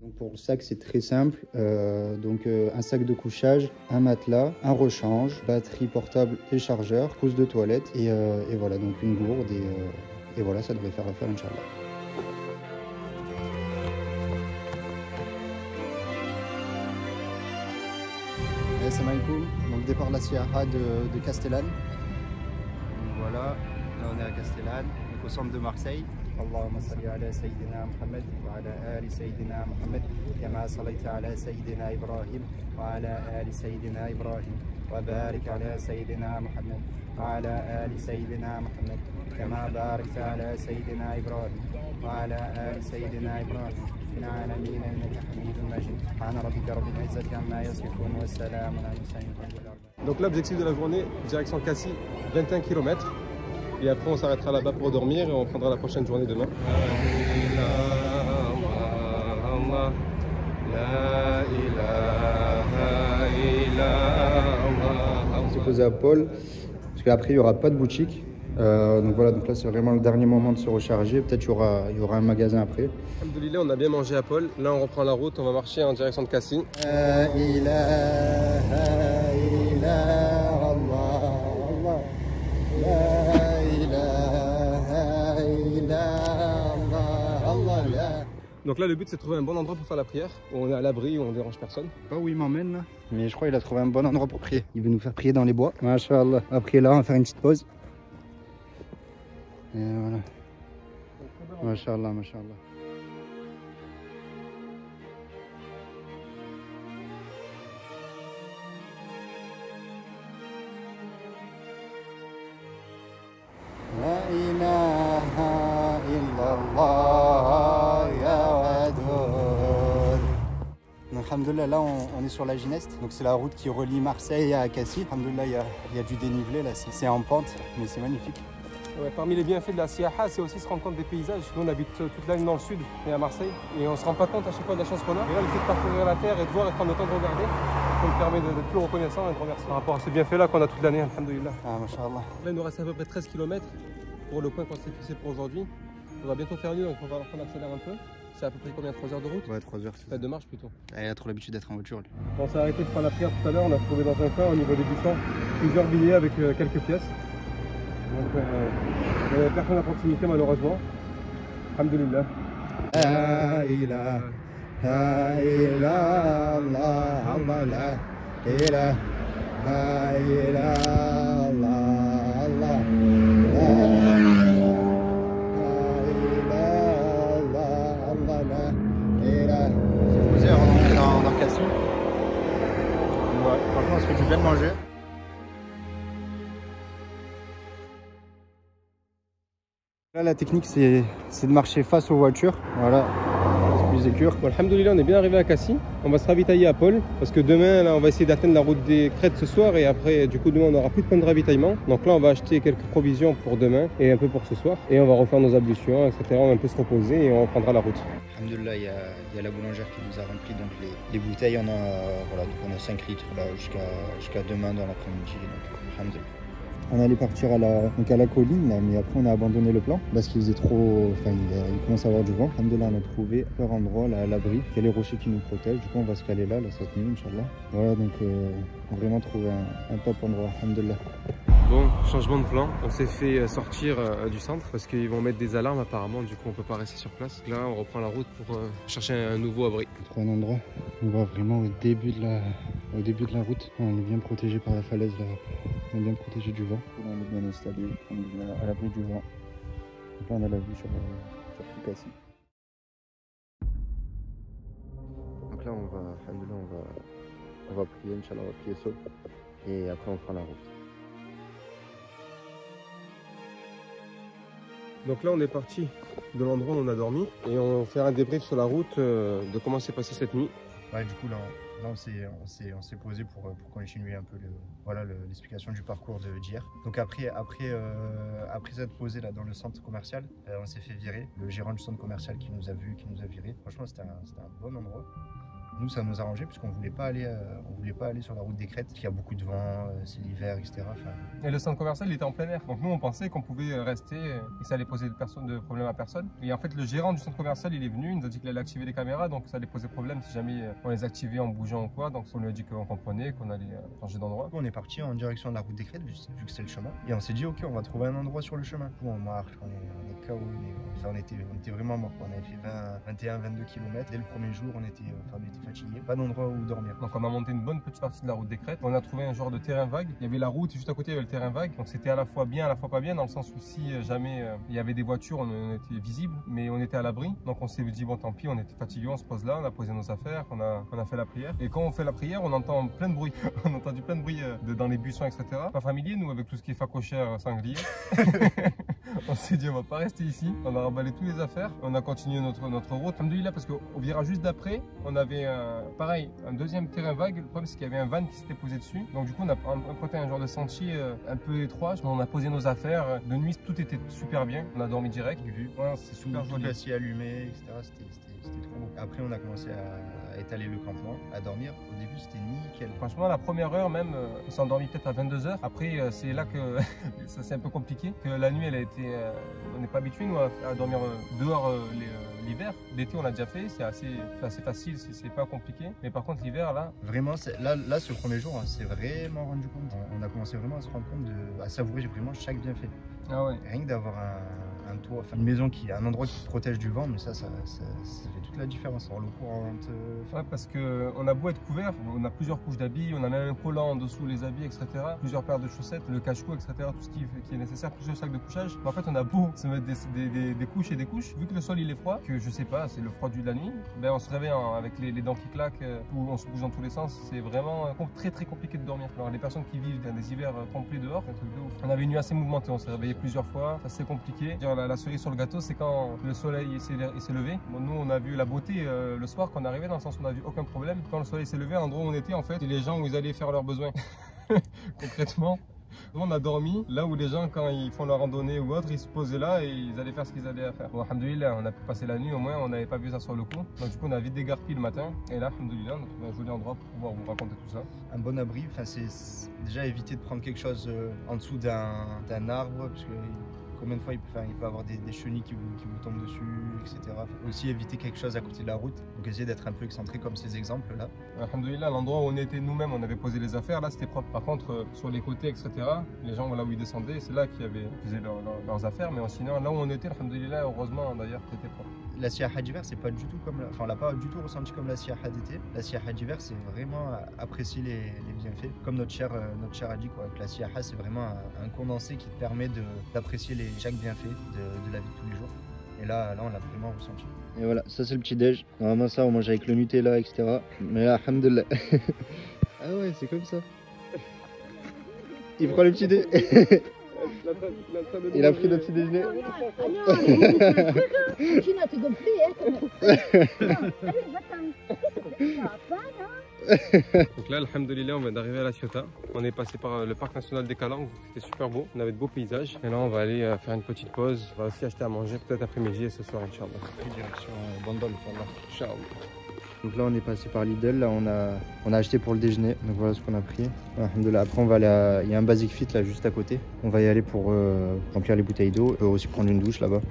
Donc pour le sac, c'est très simple. Un sac de couchage, un matelas, un rechange, batterie portable et chargeur, trousse de toilette et voilà, donc une gourde et voilà, ça devrait faire l'affaire, Inch'Allah. Assalamu alaikum, donc départ de la Siaha de Castellane. Donc voilà, là on est à Castellane, donc au centre de Marseille. Allahumma salli ala Sayyidina Muhammad wa ala ali Sayyidina Muhammad kama sallaita ala Sayyidina Ibrahim wa ala ali Sayyidina Ibrahim wa barik ala Sayyidina Muhammad wa ala ali Sayyidina Muhammad kama barakta ala Sayyidina Ibrahim wa ala ali Sayyidina Ibrahim. Donc l'objectif de la journée, direction Cassis, 21 km. Et après on s'arrêtera là-bas pour dormir et on prendra la prochaine journée demain. On s'est posé à Paul, parce qu'après il n'y aura pas de boutique. Donc voilà, donc là c'est vraiment le dernier moment de se recharger. Peut-être qu'il y aura un magasin après. Alhamdoulilah, on a bien mangé à Paul. Là on reprend la route, on va marcher en direction de Cassis. Donc là le but c'est de trouver un bon endroit pour faire la prière, où on est à l'abri, où on dérange personne. Pas où il m'emmène là, mais je crois qu'il a trouvé un bon endroit pour prier. Il veut nous faire prier dans les bois. Masha'Allah. Après là on va faire une petite pause. Et voilà. Masha'Allah, Masha'Allah. La ilaha illallah ya wadoud. Donc alhamdoulilah, là on est sur la Gineste. Donc c'est la route qui relie Marseille à Cassis. Alhamdoulilah, il y a du dénivelé là, c'est en pente, mais c'est magnifique. Ouais, parmi les bienfaits de la Siaha, c'est aussi se rendre compte des paysages. Nous on habite toute la ligne dans le sud et à Marseille et on se rend pas compte à chaque fois de la chance qu'on a. Et là le fait de parcourir la terre et de voir et de prendre le temps de regarder, ça nous permet d'être plus reconnaissant et de remercier par rapport à ces bienfaits là qu'on a toute l'année, alhamdoulilah. Ah, Masha'Allah. Là il nous reste à peu près 13 km pour le point qu'on s'est fixé pour aujourd'hui. On va bientôt faire nuit donc on va falloir qu'on accélère un peu. C'est à peu près combien, 3 heures de route? Ouais, 3 heures. De marche plutôt. Elle a trop l'habitude d'être en voiture. Lui. On s'est arrêté de faire la prière tout à l'heure, on a trouvé dans un coin au niveau des buissons plusieurs billets avec quelques pièces. Donc il n'y avait personne à proximité malheureusement. Alhamdulillah. La ilaha illallah, Allah la ilaha illallah, Allah dans Cassis. Ouais, franchement on se fait du bien de manger. Là la technique c'est de marcher face aux voitures, voilà, c'est plus sécure. Bon, alhamdoulilah, on est bien arrivé à Cassis. On va se ravitailler à Paul parce que demain là, on va essayer d'atteindre la route des crêtes ce soir et après du coup demain on n'aura plus de point de ravitaillement. Donc là on va acheter quelques provisions pour demain et un peu pour ce soir et on va refaire nos ablutions, etc. On va un peu se reposer et on reprendra la route. Alhamdoulilah, il y a la boulangère qui nous a rempli donc les bouteilles, on a, voilà, donc on a 5 litres là jusqu'à demain dans l'après-midi. Alhamdoulilah. On allait partir à la colline, là, mais après on a abandonné le plan parce qu'il faisait trop. Enfin, il commence à avoir du vent. Alhamdoulilah, on a trouvé leur endroit là, à l'abri. Il y a les rochers qui nous protègent. Du coup, on va se caler là cette nuit, Inch'Allah. Voilà, donc on a vraiment trouvé un top endroit. Alhamdoulilah. Bon, changement de plan. On s'est fait sortir du centre parce qu'ils vont mettre des alarmes apparemment. Du coup, on peut pas rester sur place. Là, on reprend la route pour chercher un nouveau abri. On trouve un endroit. On va vraiment au début de la route. On est bien protégé par la falaise là. On est bien protégé du vent. On est bien installé, on est à l'abri du vent. Donc là on a la vue sur tout Cassis. Donc là on va prier, Inch'Allah, on va prier seul. Et après on prend la route. Donc là on est parti de l'endroit où on a dormi et on va faire un débrief sur la route de comment s'est passé cette nuit. Ouais, du coup là on s'est posé pour continuer un peu l'explication du parcours d'hier. Donc après s'être posé là dans le centre commercial, on s'est fait virer. Le gérant du centre commercial qui nous a viré. Franchement c'était un bon endroit. Nous, ça nous arrangeait puisqu'on voulait pas aller sur la route des crêtes, parce qu'il y a beaucoup de vent, c'est l'hiver, etc. Enfin... Et le centre commercial il était en plein air. Donc nous, on pensait qu'on pouvait rester et que ça allait poser de problème à personne. Et en fait, le gérant du centre commercial, il est venu, il nous a dit qu'il allait activer les caméras, donc ça allait poser problème si jamais on les activait en bougeant ou quoi. Donc on lui a dit qu'on comprenait, qu'on allait changer d'endroit. On est parti en direction de la route des crêtes, vu que c'est le chemin. Et on s'est dit, ok, on va trouver un endroit sur le chemin. On marche, on est KO, on était vraiment mort. On avait fait 21-22 km. Dès le premier jour, on était fatigué. Pas d'endroit où dormir. Donc on a monté une bonne petite partie de la route des crêtes. On a trouvé un genre de terrain vague. Il y avait la route et juste à côté il y avait le terrain vague. Donc c'était à la fois bien, à la fois pas bien, dans le sens où si jamais il y avait des voitures, on était visible, mais on était à l'abri. Donc on s'est dit bon tant pis, on était fatigué, on se pose là, on a posé nos affaires, on a fait la prière. Et quand on fait la prière, on entend plein de bruit. On a entendu plein de bruit dans les buissons, etc. Pas familier nous avec tout ce qui est facochère, sanglier. On s'est dit on va pas rester ici. On a remballé toutes les affaires. On a continué notre route. Alhamdoulilah, parce qu'au virage juste d'après, on avait pareil un deuxième terrain vague. Le problème c'est qu'il y avait un van qui s'était posé dessus. Donc du coup on a emprunté un genre de sentier un peu étroit. On a posé nos affaires. De nuit tout était super bien. On a dormi direct. Ouais, c'est super joli. Tout l'acier allumé, etc. C'était trop beau. Après on a commencé à étaler le campement, à dormir. Au début c'était nickel. Franchement la première heure même, on s'est endormi peut-être à 22 h. Après c'est là que ça c'est un peu compliqué. Que la nuit elle a été, on n'est pas habitué nous à dormir dehors l'hiver. L'été on l'a déjà fait, c'est assez facile, c'est pas compliqué. Mais par contre l'hiver là. Vraiment là ce premier jour, c'est vraiment rendu compte. On a commencé vraiment à se rendre compte à savourer vraiment chaque bienfait. Ah ouais. Rien que d'avoir un toit, enfin une maison un endroit qui te protège du vent, mais ça fait toute la différence. Alors l'eau courante. Ouais, parce que on a beau être couvert, on a plusieurs couches d'habits, on a même un collant en dessous les habits, etc. Plusieurs paires de chaussettes, le cache-cou, etc. Tout ce qui est nécessaire, plusieurs sacs de couchage. Mais en fait, on a beau se mettre des couches et des couches, vu que le sol il est froid, que je sais pas, c'est le froid de la nuit, ben on se réveille avec les dents qui claquent, où on se bouge dans tous les sens. C'est vraiment très compliqué de dormir. Alors les personnes qui vivent dans des hivers complets dehors, c'est un truc de ouf. On avait une nuit assez mouvementée, on s'est réveillé plusieurs fois, ça c'est compliqué. La cerise sur le gâteau, c'est quand le soleil s'est levé. Bon, nous on a vu la beauté le soir quand on est arrivé, dans le sens où on n'a vu aucun problème. Quand le soleil s'est levé, à l'endroit où on était en fait, c'est les gens où ils allaient faire leurs besoins. Concrètement. Nous, on a dormi là où les gens, quand ils font leur randonnée ou autre, ils se posaient là et ils allaient faire ce qu'ils allaient faire. Bon, alhamdoulilah, on a pu passer la nuit, au moins on n'avait pas vu ça sur le coup. Donc du coup on a vite dégarpi le matin et là, alhamdoulilah, on a trouvé un joli endroit pour pouvoir vous raconter tout ça. Un bon abri, c'est déjà éviter de prendre quelque chose en dessous d'un arbre, parce que combien de fois il peut avoir des chenilles qui vous tombent dessus, etc. Aussi éviter quelque chose à côté de la route, donc essayer d'être un peu excentré comme ces exemples là. Alhamdoulilah, l'endroit où on était nous-mêmes, on avait posé les affaires, là c'était propre. Par contre sur les côtés, etc., les gens là où ils descendaient, c'est là qu'ils faisaient leurs affaires, mais sinon là où on était, alhamdoulilah, heureusement d'ailleurs c'était propre. La siyaha d'hiver, c'est pas du tout comme on l'a pas du tout ressenti comme la siyaha d'été. La siyaha d'hiver, c'est vraiment apprécier les bienfaits. Comme notre cher a dit, quoi, que la siyaha, c'est vraiment un condensé qui te permet d'apprécier chaque bienfait de la vie de tous les jours. Et là on l'a vraiment ressenti. Et voilà, ça c'est le petit déj. Normalement ça, on mange avec le Nutella, etc. Mais là, alhamdoulilah. Ah ouais, c'est comme ça. Il prend le petit déj. Il a pris le petit déjeuner. Donc là, alhamdoulilah, on vient d'arriver à La Ciotat. On est passé par le parc national des Calanques, c'était super beau, on avait de beaux paysages. Et là, on va aller faire une petite pause. On va aussi acheter à manger, peut-être après-midi et ce soir, Inch'Allah. Direction Bandol, Inch'Allah. Donc là, on est passé par Lidl, là on a acheté pour le déjeuner, donc voilà ce qu'on a pris. Alhamdoulilah. Après, on va aller il y a un Basic Fit là juste à côté. On va y aller pour remplir les bouteilles d'eau. On peut aussi prendre une douche là-bas.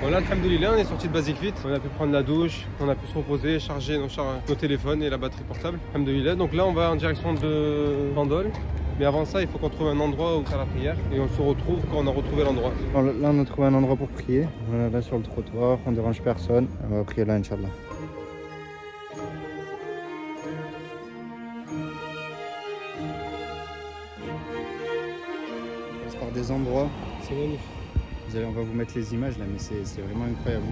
Bon là, alhamdoulilah, on est sorti de Basic Fit, on a pu prendre la douche, on a pu se reposer, charger nos téléphones et la batterie portable. Alhamdoulilah. Donc là, on va en direction de Bandol. Mais avant ça, il faut qu'on trouve un endroit où faire la prière et on se retrouve quand on a retrouvé l'endroit. Là, on a trouvé un endroit pour prier. Voilà, là sur le trottoir, on dérange personne. On va prier là, Inch'Allah. On passe par des endroits. C'est magnifique. On va vous mettre les images là, mais c'est vraiment incroyable.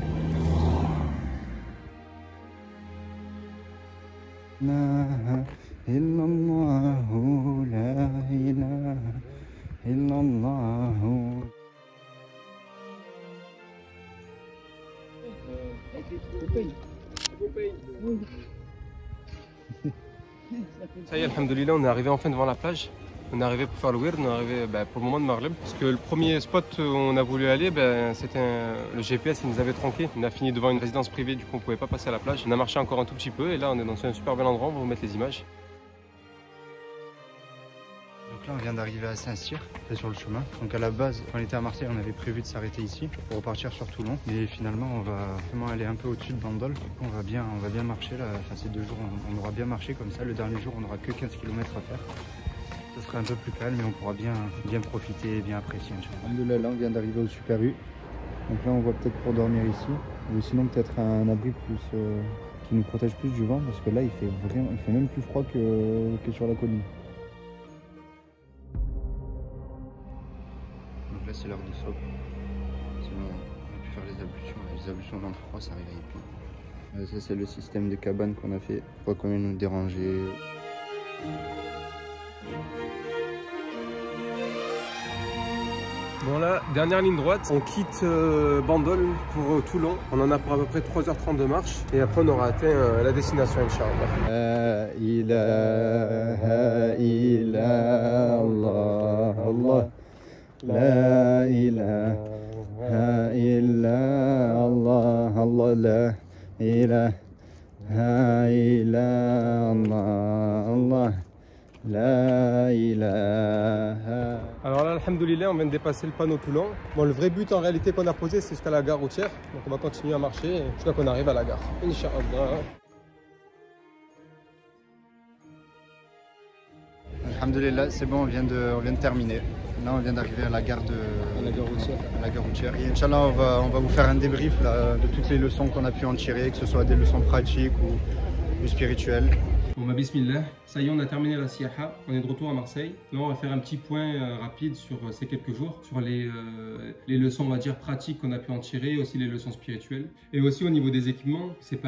Ça y est, alhamdoulilah, on est arrivé enfin devant la plage. On est arrivé pour faire le weird, on est arrivé pour le moment de Maghreb. Parce que le premier spot où on a voulu aller, c'était le GPS, il nous avait tronqué. On a fini devant une résidence privée, du coup on pouvait pas passer à la plage. On a marché encore un tout petit peu et là on est dans un super bel endroit, on va vous mettre les images. Donc là on vient d'arriver à Saint-Cyr, c'est sur le chemin. Donc à la base, quand on était à Marseille, on avait prévu de s'arrêter ici pour repartir sur Toulon. Mais finalement on va vraiment aller un peu au-dessus de Bandol. On va bien marcher là, enfin ces 2 jours on aura bien marché comme ça. Le dernier jour on n'aura que 15 km à faire. Ça sera un peu plus calme mais on pourra bien profiter et bien apprécier. Là on vient d'arriver au Super U. Donc là on voit peut-être pour dormir ici. Ou sinon peut-être un abri plus qui nous protège plus du vent parce que là il fait même plus froid que sur la colline. Là c'est l'heure du socle. Sinon on a pu faire les ablutions. Les ablutions dans le froid ça réveille plus. Ça c'est le système de cabane qu'on a fait. Pas qu'on vienne nous déranger. Bon là, dernière ligne droite, on quitte Bandol pour Toulon. On en a pour à peu près 3h30 de marche et après on aura atteint la destination Inch'Allah. La ilaha illallah Allah. La ilaha illallah Allah. La ilaha illallah Allah. La ilaha. Alors là, alhamdoulilah, on vient de dépasser le panneau Toulon. Bon, le vrai but en réalité qu'on a posé, c'est jusqu'à la gare routière. Donc on va continuer à marcher jusqu'à qu'on arrive à la gare. Inch'Allah. Alhamdoulilah, c'est bon, on vient de terminer. Là, on vient d'arriver à la gare routière. Et Inch'Allah, on va vous faire un débrief là, de toutes les leçons qu'on a pu en tirer, que ce soit des leçons pratiques ou spirituelles. Bon, bismillah, ça y est, on a terminé la siyaha, on est de retour à Marseille. Là, on va faire un petit point rapide sur ces quelques jours, sur les leçons, on va dire, pratiques qu'on a pu en tirer, aussi les leçons spirituelles. Et aussi au niveau des équipements, il y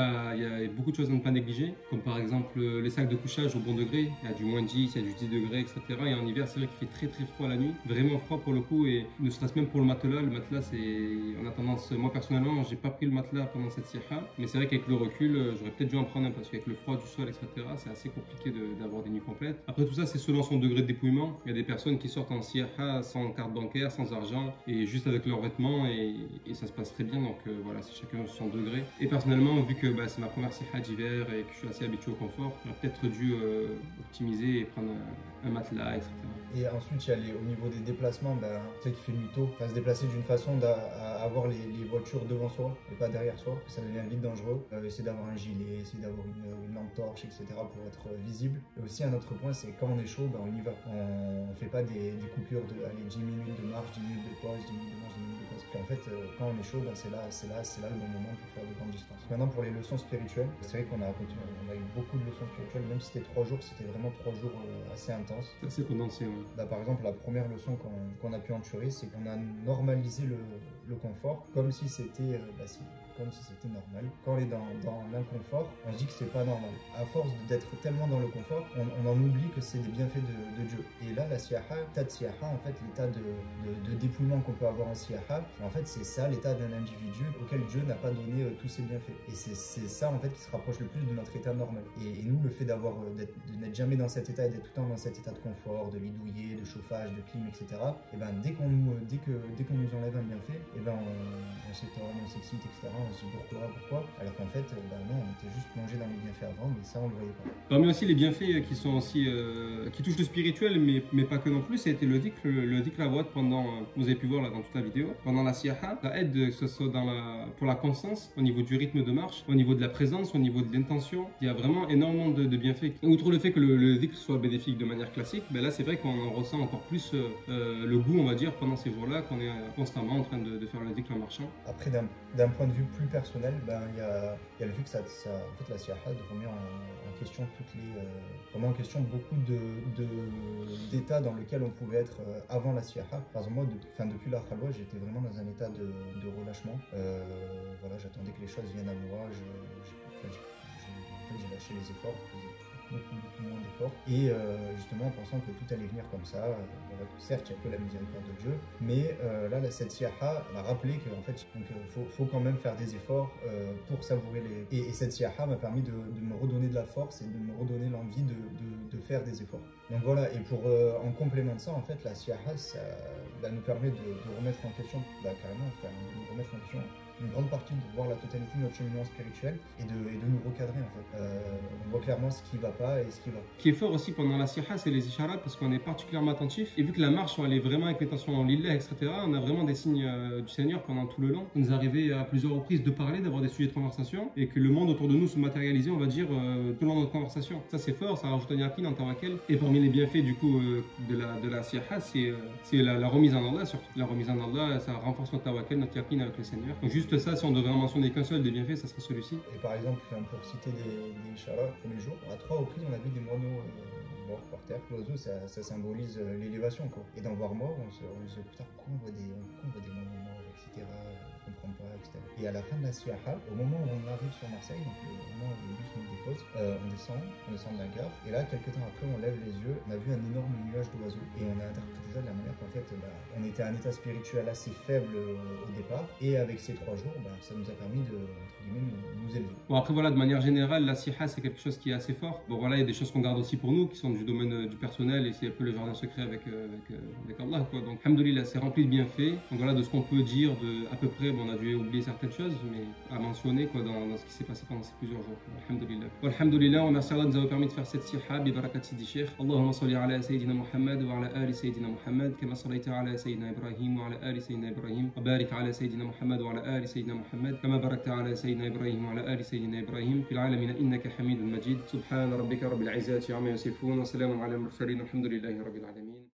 a beaucoup de choses à ne pas négliger, comme par exemple les sacs de couchage au bon degré. Il y a du moins 10, il y a du 10 degrés, etc. Et en hiver, c'est vrai qu'il fait très très froid la nuit, vraiment froid pour le coup, et ne serait-ce même pour le matelas. Le matelas, on a tendance, moi personnellement, j'ai pas pris le matelas pendant cette siyaha, mais c'est vrai qu'avec le recul, j'aurais peut-être dû en prendre un, parce qu'avec le froid du sol, etc., c'est assez compliqué d'avoir des nuits complètes. Après tout ça, c'est selon son degré de dépouillement. Il y a des personnes qui sortent en siyaha sans carte bancaire, sans argent et juste avec leurs vêtements et ça se passe très bien. Donc voilà, c'est chacun son degré. Et personnellement, vu que c'est ma première siyaha d'hiver et que je suis assez habitué au confort, j'aurais peut-être dû optimiser et prendre un matelas, etc. Et ensuite, il y a au niveau des déplacements, tu sais qu'il fait nuit tôt, se déplacer d'une façon à avoir les voitures devant soi et pas derrière soi, ça devient vite dangereux. Essayer d'avoir un gilet, essayer d'avoir une lampe torche, etc. pour être visible. Et aussi un autre point, c'est quand on est chaud, on y va. On fait pas des coupures de 10 minutes de marche, 10 minutes de pause, 10 minutes de marche, 10 minutes de pause. Puis en fait, quand on est chaud, c'est là le bon moment pour faire de grandes distances. Maintenant, pour les leçons spirituelles, c'est vrai qu'on a eu beaucoup de leçons spirituelles, même si c'était 3 jours, c'était vraiment 3 jours assez intenses. C'est assez condensé, ouais. Par exemple, la première leçon qu'on a pu en tirer, c'est qu'on a normalisé le confort comme si c'était normal. Quand on est dans l'inconfort, on se dit que c'est pas normal. À force d'être tellement dans le confort, on en oublie que c'est des bienfaits de Dieu. Et là, la siyaha, l'état de siyaha, en fait, l'état de dépouillement qu'on peut avoir en siyaha, en fait, c'est ça l'état d'un individu auquel Dieu n'a pas donné tous ses bienfaits. Et c'est ça, en fait, qui se rapproche le plus de notre état normal. Et nous, le fait de n'être jamais dans cet état et d'être tout le temps dans cet état de confort, de lit douillet, de chauffage, de clim, etc. Et dès qu'on nous enlève un bienfait, on s'étonne, on s'excite, etc. On se dit pourquoi, alors qu'en fait, non, on était juste plongé dans les bienfaits avant, mais ça, on le voyait pas. Parmi aussi les bienfaits qui sont aussi, qui touchent le spirituel, mais pas que non plus, ça a été le dhikr la pendant, vous avez pu voir là dans toute la vidéo, pendant la siyaha, ça aide que ce soit pour la constance, au niveau du rythme de marche, au niveau de la présence, au niveau de l'intention. Il y a vraiment énormément de bienfaits. Et outre le fait que le dhikr soit bénéfique de manière classique, là c'est vrai qu'on en ressent encore plus le goût, on va dire, pendant ces jours-là, qu'on est constamment en train de faire le dhikr en marchant. Après, d'un point de vue plus personnel, il y a le fait que en fait, la siyaha remet en question en question beaucoup d'états dans lesquels on pouvait être avant la siyaha. Par exemple, moi, depuis la khalwa, j'étais vraiment dans un état de relâchement. Voilà, j'attendais que les choses viennent à moi. J'ai lâché les efforts. beaucoup moins d'efforts. Et justement en pensant que tout allait venir comme ça, certes il n'y a que la miséricorde de Dieu, mais là cette siyaha m'a rappelé qu'en fait faut quand même faire des efforts pour savourer les... Et cette siyaha m'a permis de me redonner de la force et de me redonner l'envie de faire des efforts. Donc voilà, et pour en complément de ça, en fait, la siyaha, ça nous permet de remettre en question, carrément, de remettre en question une grande partie, de voir la totalité de notre cheminement spirituel et de nous recadrer en fait. On voit clairement ce qui va pas et ce qui va. Ce qui est fort aussi pendant la siyaha, c'est les isharat parce qu'on est particulièrement attentif. Et vu que la marche, elle est vraiment avec l'intention en lillah, etc., on a vraiment des signes du Seigneur pendant tout le long. Il nous arrivait à plusieurs reprises de parler, d'avoir des sujets de conversation et que le monde autour de nous se matérialisait, on va dire, tout le long de notre conversation. Ça, c'est fort, ça rajoute un yaqin en tawakkal. Et parmi les bienfaits du coup de la siyaha, c'est la remise en Allah, surtout. La remise en Allah, ça renforce notre tawakkal, notre yaqin avec le Seigneur. Donc juste ça, si on devrait en mentionner qu'un seul des bienfaits, ça serait celui-ci. Et par exemple, pour citer des isharat, le premier jour, à 3 reprises, on a vu des moineaux morts par terre. L'oiseau, ça symbolise l'élévation, quoi. Et dans Voir mort, on se dit, putain, pourquoi on voit des moineaux morts, etc. On comprend pas, etc. Et à la fin de la siyaha, au moment où on arrive sur Marseille, donc au moment où le bus nous dépose, on descend de la gare. Et là, quelques temps après, on lève les yeux, on a vu un énorme nuage d'oiseaux. Et on a interprété ça de la manière qu'en fait, on était à un état spirituel assez faible au départ. Et avec ces 3 jours, ça nous a permis de, entre guillemets, nous élever. Bon, après, voilà, de manière générale, la siyaha, c'est quelque chose qui est assez fort. Bon, voilà, il y a des choses qu'on garde aussi pour nous, qui sont du domaine du personnel, et c'est un peu le jardin secret avec Allah, quoi. Donc, alhamdoulilah, c'est rempli de bienfaits. Donc, voilà, de ce qu'on peut dire, à peu près, bon, on a dû oublier certaines choses, mais à mentionner, quoi, dans ce qui s'est passé pendant ces plusieurs jours. Alhamdoulilah. Alhamdoulilah, on merci Allah de nous avoir permis de faire cette siyaha, bi barakat Sidi Cheikh. Allahumma salli ala Sayyidina Muhammad wa ala ali Sayyidina Muhammad, kama sallaita ala Sayyidina Ibrahim wa ala ali Sayyidina Ibrahim, wa barik ala Sayyidina Muhammad wa ala ali Sayyidina Muhammad, kama barakta ala Sayyidina Ibrahim wa ala ali Sayyidina Ibrahim, fil alamin innaka Hamidun Majid. Subhana rabbika rabbil izzati amma yasifun, wa salamun ala al mursalin, alhamdulillahi rabbil alamin.